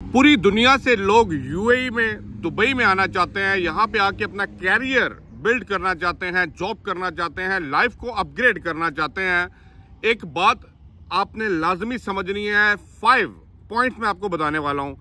पूरी दुनिया से लोग यूएई में, दुबई में आना चाहते हैं, यहाँ पे आके अपना कैरियर बिल्ड करना चाहते हैं, जॉब करना चाहते हैं, लाइफ को अपग्रेड करना चाहते हैं। एक बात आपने लाजमी समझनी है, 5 पॉइंट्स मैं आपको बताने वाला हूँ।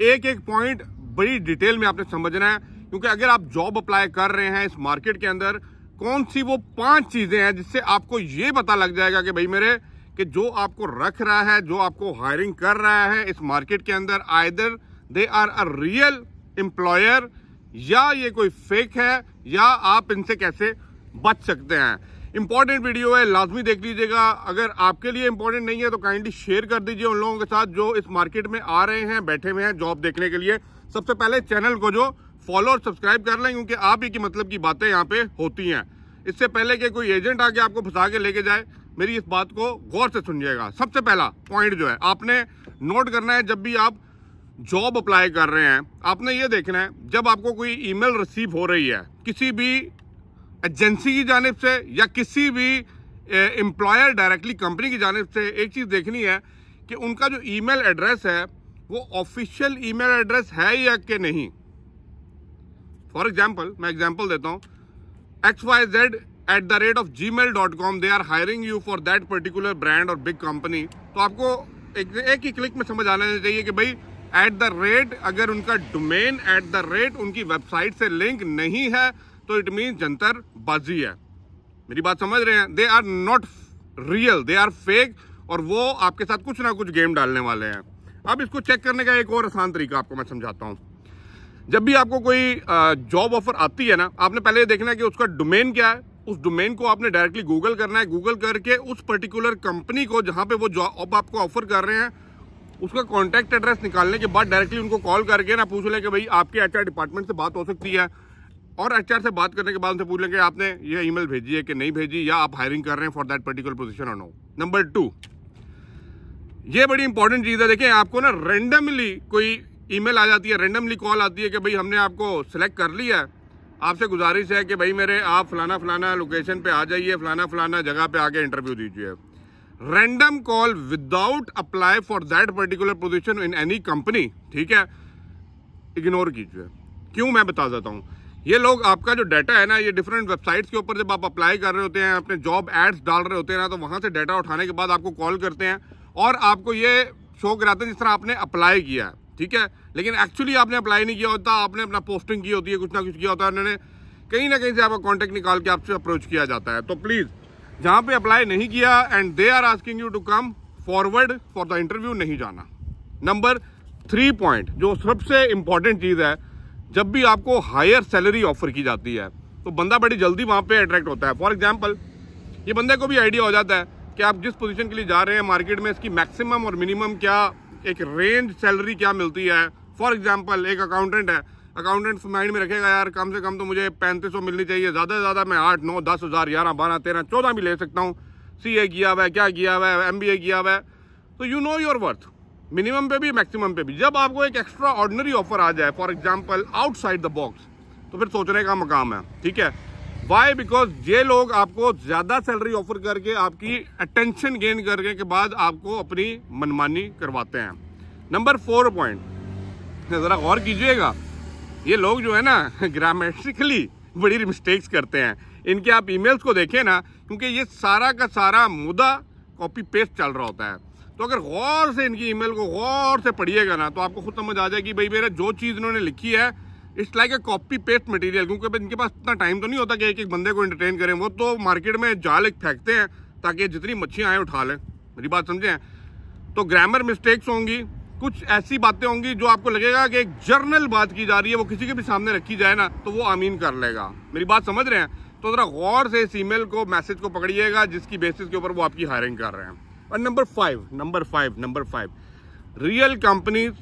एक एक पॉइंट बड़ी डिटेल में आपने समझना है, क्योंकि अगर आप जॉब अप्लाई कर रहे हैं इस मार्केट के अंदर, कौन सी वो 5 चीजें हैं जिससे आपको ये पता लग जाएगा कि भाई मेरे कि जो आपको रख रहा है, जो आपको हायरिंग कर रहा है इस मार्केट के अंदर, either they are a real employer या ये कोई फेक है, या आप इनसे कैसे बच सकते हैं। इंपॉर्टेंट वीडियो है, लाजमी देख लीजिएगा। अगर आपके लिए इंपॉर्टेंट नहीं है तो काइंडली शेयर कर दीजिए उन लोगों के साथ जो इस मार्केट में आ रहे हैं, बैठे हुए हैं जॉब देखने के लिए। सबसे पहले चैनल को जो फॉलो और सब्सक्राइब कर लें, क्योंकि आप ही की मतलब की बातें यहाँ पे होती हैं। इससे पहले कि कोई एजेंट आके आपको फंसा के लेके जाए, मेरी इस बात को गौर से सुनिएगा। सबसे पहला पॉइंट जो है आपने नोट करना है, जब भी आप जॉब अप्लाई कर रहे हैं, आपने ये देखना है, जब आपको कोई ईमेल रिसीव हो रही है किसी भी एजेंसी की जानिब से या किसी भी एम्प्लॉयर डायरेक्टली कंपनी की जानिब से, एक चीज देखनी है कि उनका जो ईमेल एड्रेस है वो ऑफिशियल ईमेल एड्रेस है या कि नहीं। फॉर एग्जाम्पल, मैं एग्जाम्पल देता हूँ, xyz@gmail.com, they are hiring you for that particular brand और बिग कंपनी। तो आपको एक ही क्लिक में समझ आना चाहिए कि भाई @ अगर उनका डोमेन @ उनकी वेबसाइट से लिंक नहीं है तो इट मीन जंतर बाजी है। मेरी बात समझ रहे हैं? They are not real, they are fake, और वो आपके साथ कुछ ना कुछ गेम डालने वाले हैं। अब इसको चेक करने का एक और आसान तरीका आपको मैं समझाता हूँ। जब भी आपको कोई जॉब ऑफर आती है ना, आपने पहले देखना है कि उसका डोमेन क्या है। उस डोमेन को आपने डायरेक्टली गूगल करना है। गूगल करके उस पर्टिकुलर कंपनी को जहां पे वो जॉब आपको ऑफर कर रहे हैं, उसका कॉन्टैक्ट एड्रेस निकालने के बाद डायरेक्टली उनको कॉल करके ना पूछ लें कि भाई आपके एचआर डिपार्टमेंट से बात हो सकती है, और एचआर से बात करने के बाद उनसे पूछ लें कि आपने ये ईमेल भेजी है कि नहीं भेजी, या आप हायरिंग कर रहे हैं फॉर दैट पर्टिकुलर पोजीशन और नो। नंबर 2, ये बड़ी इंपॉर्टेंट चीज है। देखिए, आपको ना रेंडमली कोई ईमेल आ जाती है, रेंडमली कॉल आती है कि भाई हमने आपको सिलेक्ट कर लिया है, आपसे गुजारिश है कि भाई मेरे आप फलाना फलाना लोकेशन पे आ जाइए, फलाना फलाना जगह पे आके इंटरव्यू दीजिए। Random call without apply for that particular position in any company, ठीक है, इग्नोर कीजिए। क्यों, मैं बता देता हूँ। ये लोग आपका जो डाटा है ना, ये डिफरेंट वेबसाइट्स के ऊपर जब आप अप्लाई कर रहे होते हैं, अपने जॉब एड्स डाल रहे होते हैं ना, तो वहां से डाटा उठाने के बाद आपको कॉल करते हैं और आपको ये शो कराते हैं जिस तरह आपने अप्लाई किया है, ठीक है, लेकिन एक्चुअली आपने अप्लाई नहीं किया होता, आपने अपना पोस्टिंग की होती है, कुछ ना कुछ किया होता है, उन्होंने कहीं ना कहीं से आपका कॉन्टैक्ट निकाल के आपसे अप्रोच किया जाता है। तो प्लीज, जहां पे अप्लाई नहीं किया and they are asking you to come forward for the interview, नहीं जाना। नंबर 3 पॉइंट, जो सबसे इंपॉर्टेंट चीज है, जब भी आपको हायर सैलरी ऑफर की जाती है तो बंदा बड़ी जल्दी वहां पे अट्रैक्ट होता है। फॉर एग्जाम्पल, ये बंदे को भी आइडिया हो जाता है कि आप जिस पोजीशन के लिए जा रहे हैं मार्केट में, इसकी मैक्सिमम और मिनिमम क्या एक रेंज सैलरी क्या मिलती है। फॉर एग्जाम्पल, एक अकाउंटेंट है, अकाउंटेंट माइंड में रखेगा यार कम से कम तो मुझे 3500 मिलनी चाहिए, ज्यादा से ज्यादा मैं 8, 9, 10 हज़ार, 11, 12, 13, 14 भी ले सकता हूँ। सीए किया हुआ है, क्या किया हुआ है, MBA किया हुआ है, तो you know your worth, minimum पे भी मैक्सिमम पे भी। जब आपको एक एक्स्ट्रा ऑर्डिनरी ऑफर आ जाए, for example outside the box, तो फिर सोचने का मकाम है, ठीक है। वाई? बिकॉज ये लोग आपको ज्यादा सैलरी ऑफर करके आपकी अटेंशन गेन करने के बाद आपको अपनी मनमानी करवाते हैं। नंबर 4 पॉइंट, जरा गौर कीजिएगा, ये लोग जो है ना ग्रामेटिकली बड़ी मिस्टेक्स करते हैं। इनके आप ईमेल्स को देखें ना, क्योंकि ये सारा का सारा मुद्दा कॉपी पेस्ट चल रहा होता है, तो अगर गौर से इनकी ईमेल को गौर से पढ़िएगा ना, तो आपको खुद समझ आ जाएगी भाई मेरा जो चीज इन्होंने लिखी है it's like a copy paste material. क्योंकि इनके पास इतना टाइम तो नहीं होता कि एक एक बंदे को एंटरटेन करें, वो तो मार्केट में जाल एक फेंकते हैं ताकि जितनी मच्छियां आए उठा लें। मेरी बात समझे? तो ग्रामर मिस्टेक्स होंगी, कुछ ऐसी बातें होंगी जो आपको लगेगा कि एक जर्नल बात की जा रही है, वो किसी के भी सामने रखी जाए ना तो वो आमीन कर लेगा। मेरी बात समझ रहे हैं? तो जरा गौर से इस ईमेल को, मैसेज को पकड़िएगा जिसकी बेसिस के ऊपर वो आपकी हायरिंग कर रहे हैं। और number 5, real companies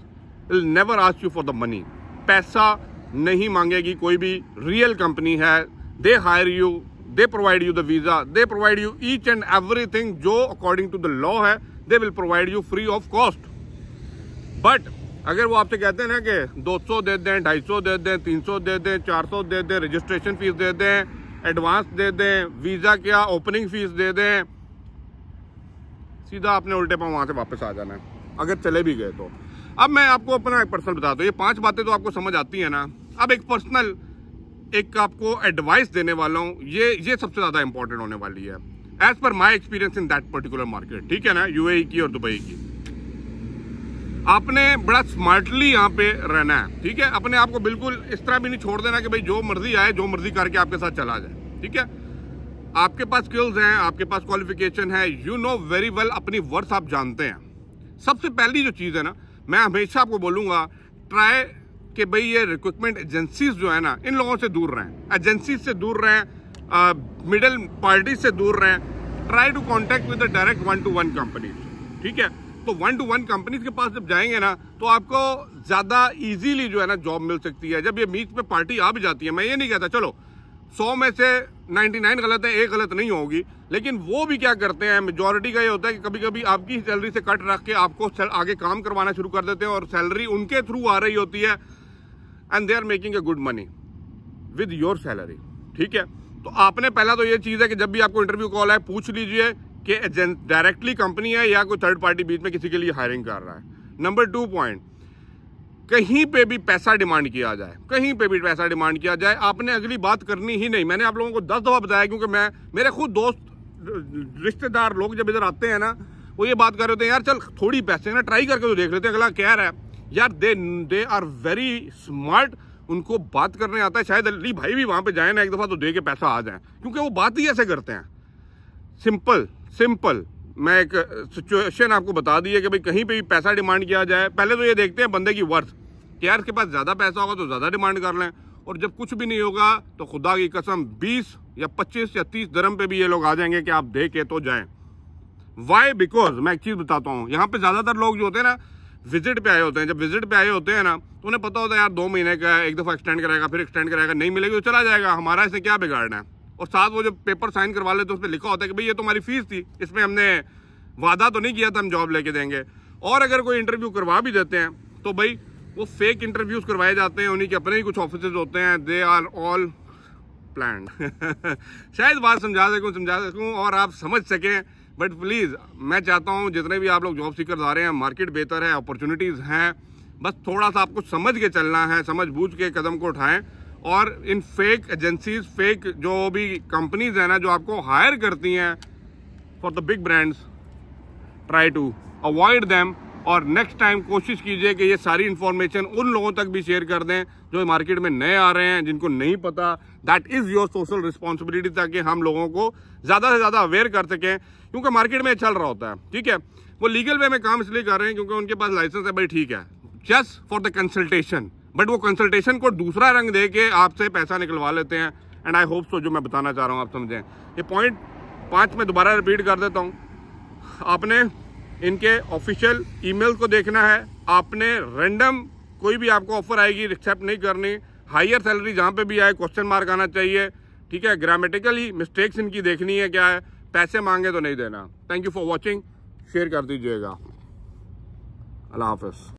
will never ask you for the money. पैसा नहीं मांगेगी कोई भी रियल कंपनी है। They hire you, they provide you the visa, they provide you each and everything जो अकॉर्डिंग टू द लॉ है, they will provide you free of cost. But अगर वो आपसे कहते हैं ना कि 200 दे दें, 250 दे दें, 300 दे दें, 400 दे दें, रजिस्ट्रेशन फीस दे दें, एडवांस दे दें, वीजा क्या ओपनिंग फीस दे दें, सीधा आपने उल्टे पांव वहां से वापस आ जाना है, अगर चले भी गए तो। अब मैं आपको अपना एक पर्सनल बताता हूँ, ये 5 बातें तो आपको समझ आती है ना। अब एक पर्सनल एक आपको एडवाइस देने वाला हूँ, ये सबसे ज्यादा इंपॉर्टेंट होने वाली है as per my experience in that particular market, ठीक है ना, यूएई की और दुबई की। आपने बड़ा स्मार्टली यहाँ पे रहना है, ठीक है। अपने आप को बिल्कुल इस तरह भी नहीं छोड़ देना कि भाई जो मर्जी आए जो मर्जी करके आपके साथ चला जाए, ठीक है। आपके पास स्किल्स हैं, आपके पास क्वालिफिकेशन है, यू नो वेरी वेल, अपनी वर्थ आप जानते हैं। सबसे पहली जो चीज़ है ना, मैं हमेशा आपको बोलूँगा, ट्राई कि भाई ये रिक्रूटमेंट एजेंसीज जो है ना, इन लोगों से दूर रहें, एजेंसीज से दूर रहें, मिडिल पार्टी से दूर रहें। Try to contact with the direct 1-to-1 company, ठीक है। तो 1-to-1 कंपनीज के पास जब जाएंगे ना, तो आपको ज़्यादा इजीली जो है ना जॉब मिल सकती है। जब ये बीच में पार्टी आ भी जाती है, मैं ये नहीं कहता चलो 100 में से 99 गलत है, एक गलत नहीं होगी, लेकिन वो भी क्या करते हैं, मेजॉरिटी का ये होता है कि कभी कभी आपकी सैलरी से कट रख के आपको आगे काम करवाना शुरू कर देते हैं और सैलरी उनके थ्रू आ रही होती है and they are making a good money with your salary, ठीक है। तो आपने पहला तो ये चीज़ है कि जब भी आपको इंटरव्यू कॉल आए, पूछ लीजिए कि एजेंट डायरेक्टली कंपनी है या कोई थर्ड पार्टी बीच में किसी के लिए हायरिंग कर रहा है। नंबर 2 पॉइंट, कहीं पे भी पैसा डिमांड किया जाए, कहीं पे भी पैसा डिमांड किया जाए, आपने अगली बात करनी ही नहीं। मैंने आप लोगों को 10 दफ़ा बताया, क्योंकि मेरे खुद दोस्त रिश्तेदार लोग जब इधर आते हैं ना, वो ये बात कर रहे होते हैं, यार चल थोड़ी पैसे ना ट्राई करके तो देख लेते हैं अगला क्या रहा है। यार दे आर वेरी स्मार्ट, उनको बात करने आता है। शायद अली भाई भी वहां पे जाए ना एक दफ़ा तो दे के पैसा आ जाए, क्योंकि वो बात ही ऐसे करते हैं। सिंपल मैं एक सिचुएशन आपको बता दी है कि भाई कहीं पे भी पैसा डिमांड किया जाए, पहले तो ये देखते हैं बंदे की वर्थ कि यार इसके पास ज़्यादा पैसा होगा तो ज़्यादा डिमांड कर लें, और जब कुछ भी नहीं होगा तो खुदा की कसम 20 या 25 या 30 दरम पे भी ये लोग आ जाएंगे कि आप दे के तो जाएं। वाई? बिकॉज मैं एक चीज़ बताता हूँ, यहाँ पे ज़्यादातर लोग जो होते हैं ना, विजिट पे आए होते हैं। जब विजिट पे आए होते हैं ना, तो उन्हें पता होता है यार 2 महीने का है, एक दफ़ा एक्सटेंड कराएगा, फिर एक्सटेंड कराएगा, नहीं मिलेगी तो चला जाएगा, हमारा इससे क्या बिगाड़ना है। और साथ वो जो पेपर साइन करवा लेते हैं उस पर लिखा होता है कि भाई ये तो हमारी फीस थी, इसमें हमने वादा तो नहीं किया था हम जॉब लेके देंगे। और अगर कोई इंटरव्यू करवा भी देते हैं तो भाई वो फेक इंटरव्यूज करवाए जाते हैं, उन्हीं के अपने ही कुछ ऑफिसेज होते हैं, दे आर ऑल प्लान्ड। शायद बात समझा सकूं और आप समझ सकें, बट प्लीज़ मैं चाहता हूं जितने भी आप लोग जॉब सीकर आ रहे हैं, मार्केट बेहतर है, अपॉर्चुनिटीज़ हैं, बस थोड़ा सा आपको समझ के चलना है, समझ बूझ के कदम को उठाएं। और इन फेक एजेंसीज, फेक जो भी कंपनीज हैं ना, जो आपको हायर करती हैं for the big brands, try to avoid them. और नेक्स्ट टाइम कोशिश कीजिए कि ये सारी इन्फॉर्मेशन उन लोगों तक भी शेयर कर दें जो मार्केट में नए आ रहे हैं, जिनको नहीं पता। That is your social responsibility, ताकि हम लोगों को ज़्यादा से ज़्यादा अवेयर कर सकें, क्योंकि मार्केट में चल रहा होता है, ठीक है। वो लीगल वे में काम इसलिए कर रहे हैं क्योंकि उनके पास लाइसेंस है, भाई ठीक है, just for the consultation, but वो कंसल्टेशन को दूसरा रंग दे के आपसे पैसा निकलवा लेते हैं। एंड आई होप सो जो मैं बताना चाह रहा हूँ आप समझें। ये पॉइंट 5 में दोबारा रिपीट कर देता हूँ। आपने इनके ऑफिशियल ईमेल को देखना है, आपने रैंडम कोई भी आपको ऑफर आएगी एक्सेप्ट नहीं करनी। हायर सैलरी जहाँ पे भी आए क्वेश्चन मार्क आना चाहिए, ठीक है। ग्रामेटिकली मिस्टेक्स इनकी देखनी है क्या है, पैसे मांगे तो नहीं देना। Thank you for watching, share कर दीजिएगा। अल्लाह हाफिज़।